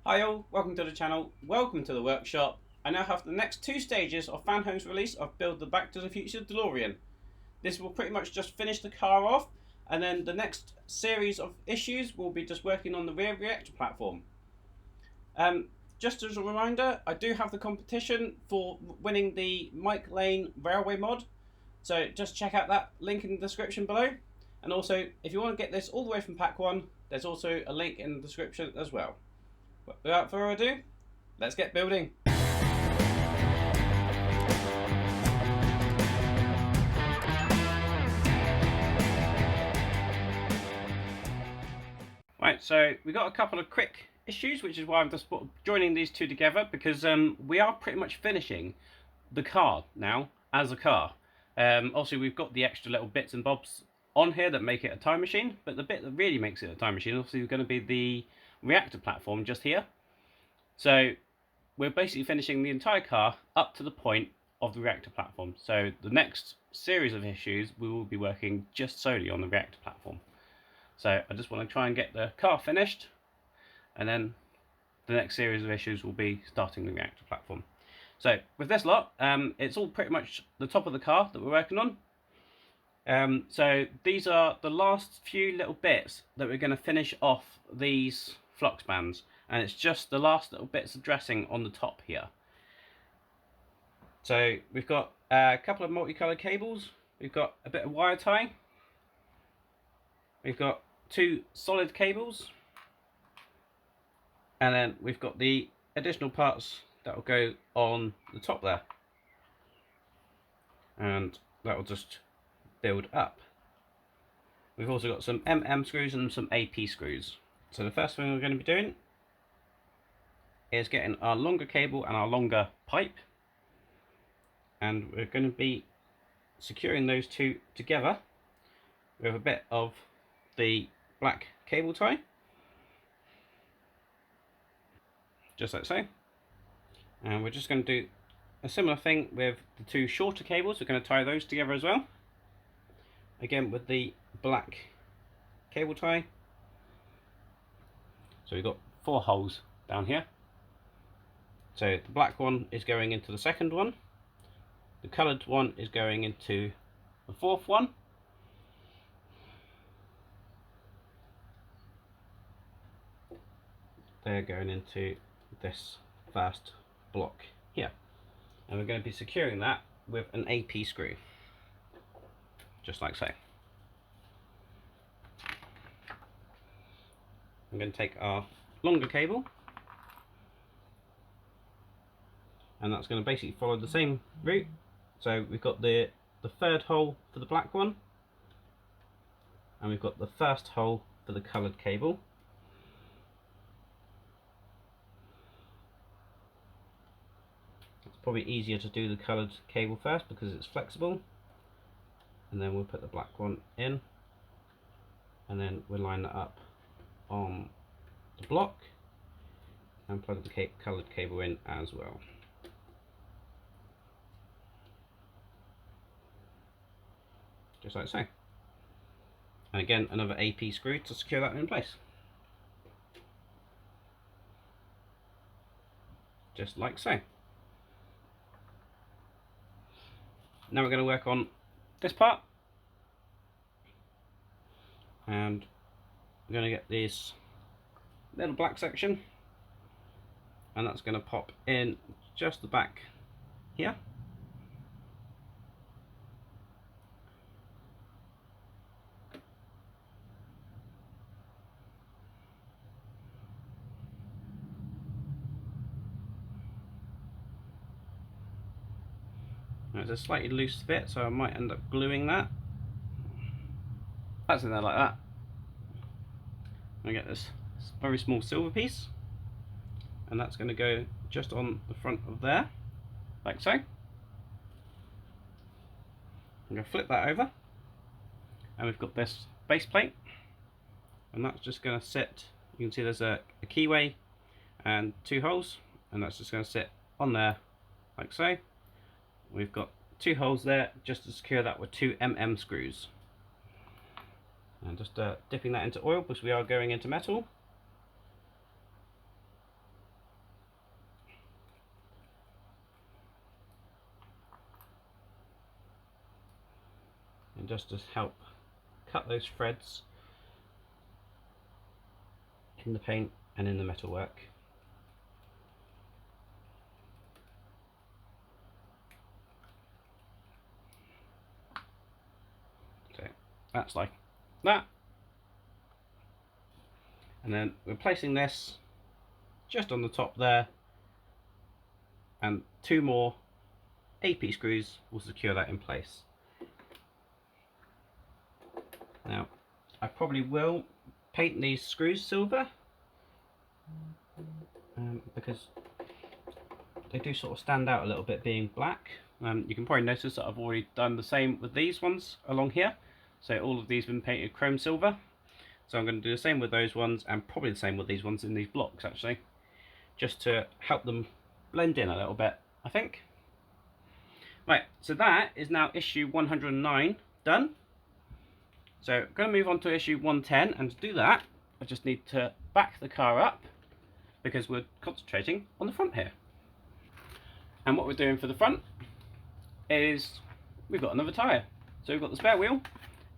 Hi all, welcome to the channel, welcome to the workshop. I now have the next two stages of Fan Home's release of Build the Back to the Future Delorean. This will pretty much just finish the car off, and then the next series of issues will be just working on the rear reactor platform. Just as a reminder, I do have the competition for winning the Mike Lane railway mod, so just check out that link in the description below. And also, if you want to get this all the way from pack 1, there's also a link in the description as well. But without further ado, let's get building. Right, so we got a couple of quick issues, which is why I'm just joining these two together, because we are pretty much finishing the car now as a car. Obviously, we've got the extra little bits and bobs on here that make it a time machine, but the bit that really makes it a time machine obviously is going to be the reactor platform just here. So we're basically finishing the entire car up to the point of the reactor platform. So the next series of issues, we will be working just solely on the reactor platform. So I just want to try and get the car finished, and then the next series of issues will be starting the reactor platform. So with this lot, it's all pretty much the top of the car that we're working on. So these are the last few little bits that we're going to finish off these flux bands. And it's just the last little bits of dressing on the top here. So we've got a couple of multicolored cables, we've got a bit of wire tie, we've got two solid cables, and then we've got the additional parts that will go on the top there, and that will just build up. We've also got some screws and some AP screws. So the first thing we're going to be doing is getting our longer cable and our longer pipe, and we're going to be securing those two together with a bit of the black cable tie, just like so. And we're just going to do a similar thing with the two shorter cables. We're going to tie those together as well, again with the black cable tie. So we've got 4 holes down here. So the black one is going into the second one, the coloured one is going into the fourth one, they're going into this first block here, and we're going to be securing that with an AP screw, just like so. I'm going to take our longer cable, and that's going to basically follow the same route. So we've got the third hole for the black one, and we've got the first hole for the coloured cable. It's probably easier to do the coloured cable first because it's flexible, and then we'll put the black one in, and then we'll line that up on the block and plug the coloured cable in as well. Just like so. And again, another AP screw to secure that in place. Just like so. Now we're going to work on this part. And we're going to get this little black section. And that's going to pop in just the back here. It's a slightly loose fit, so I might end up gluing that. That's in there like that. I get this very small silver piece, and that's going to go just on the front of there, like so. I'm going to flip that over, and we've got this base plate, and that's just going to sit. You can see there's a keyway and 2 holes, and that's just going to sit on there like so. We've got 2 holes there just to secure that with 2 screws. And just dipping that into oil because we are going into metal. and just to help cut those threads in the paint and in the metalwork. So that's like that. And then we're placing this just on the top there, and 2 more AP screws will secure that in place. Now, I probably will paint these screws silver because they do sort of stand out a little bit being black. You can probably notice that I've already done the same with these ones along here. So all of these have been painted chrome silver. So I'm going to do the same with those ones, and probably the same with these ones in these blocks actually, just to help them blend in a little bit, I think. Right, so that is now issue 109 done. So I'm going to move on to issue 110, and to do that I just need to back the car up because we're concentrating on the front here. And what we're doing for the front is we've got another tyre. So we've got the spare wheel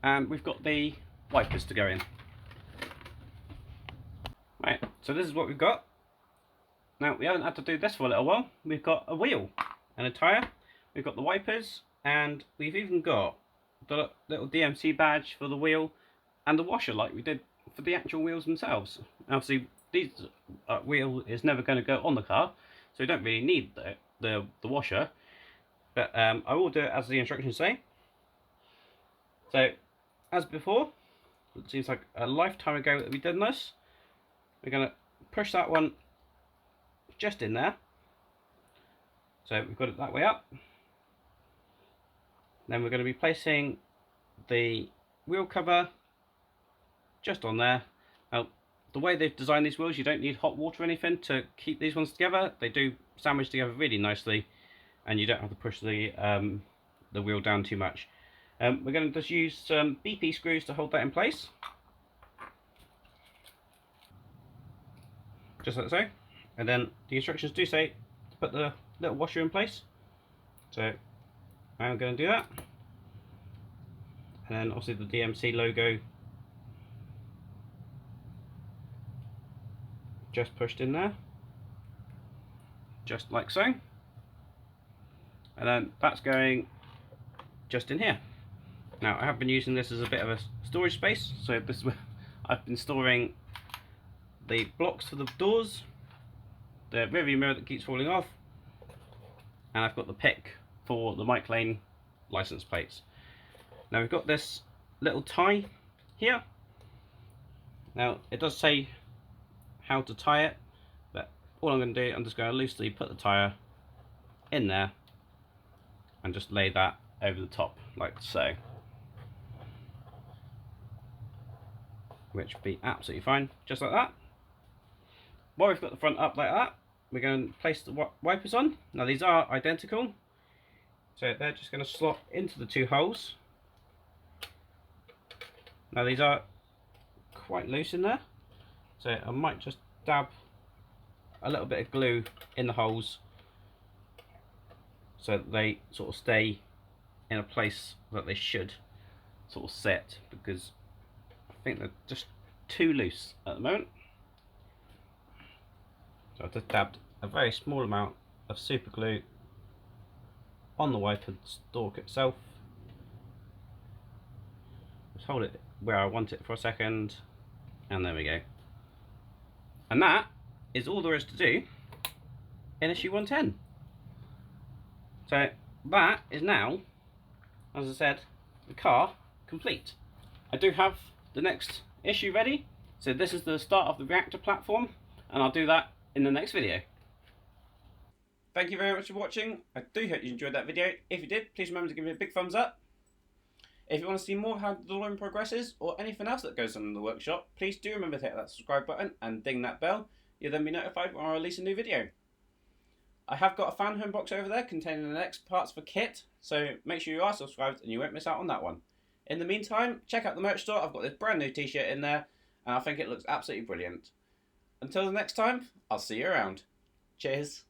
and we've got the wipers to go in. Right, so this is what we've got. Now we haven't had to do this for a little while. We've got a wheel and a tyre, we've got the wipers, and we've even got the little DMC badge for the wheel and the washer like we did for the actual wheels themselves. Obviously this wheel is never going to go on the car, so we don't really need the washer, but I will do it as the instructions say. So as before, it seems like a lifetime ago that we did this. We're going to push that one just in there, so we've got it that way up. Then we're going to be placing the wheel cover just on there. Now, the way they've designed these wheels, you don't need hot water or anything to keep these ones together. They do sandwich together really nicely, and you don't have to push the wheel down too much. We're going to just use some BP screws to hold that in place, just like so. And then the instructions do say to put the little washer in place, so I'm going to do that. And then obviously the DMC logo just pushed in there, just like so. And then that's going just in here. Now I have been using this as a bit of a storage space, so this is where I've been storing the blocks for the doors, the rearview mirror that keeps falling off, and I've got the pick for the Mike Lane license plates. Now we've got this little tie here. Now it does say how to tie it, but all I'm going to do, I'm just going to loosely put the tyre in there and just lay that over the top like so, which would be absolutely fine, just like that. While we've got the front up like that, we're going to place the wipers on. Now these are identical, so they're just going to slot into the 2 holes. Now these are quite loose in there, so I might just dab a little bit of glue in the holes so that they sort of stay in a place that they should sort of sit, because I think they're just too loose at the moment. So I've just dabbed a very small amount of super glue on the wiper stalk itself. Just hold it where I want it for a second, and there we go. And that is all there is to do in issue 110. So that is now, as I said, the car complete. I do have the next issue ready, so this is the start of the reactor platform, and I'll do that in the next video. Thank you very much for watching. I do hope you enjoyed that video. If you did, please remember to give me a big thumbs up. If you want to see more of how the Delorean progresses, or anything else that goes on in the workshop, please do remember to hit that subscribe button and ding that bell. You'll then be notified when I release a new video. I have got a fan home box over there containing the next parts for kit, so make sure you are subscribed and you won't miss out on that one. In the meantime, check out the merch store. I've got this brand new t-shirt in there, and I think it looks absolutely brilliant. Until the next time, I'll see you around. Cheers.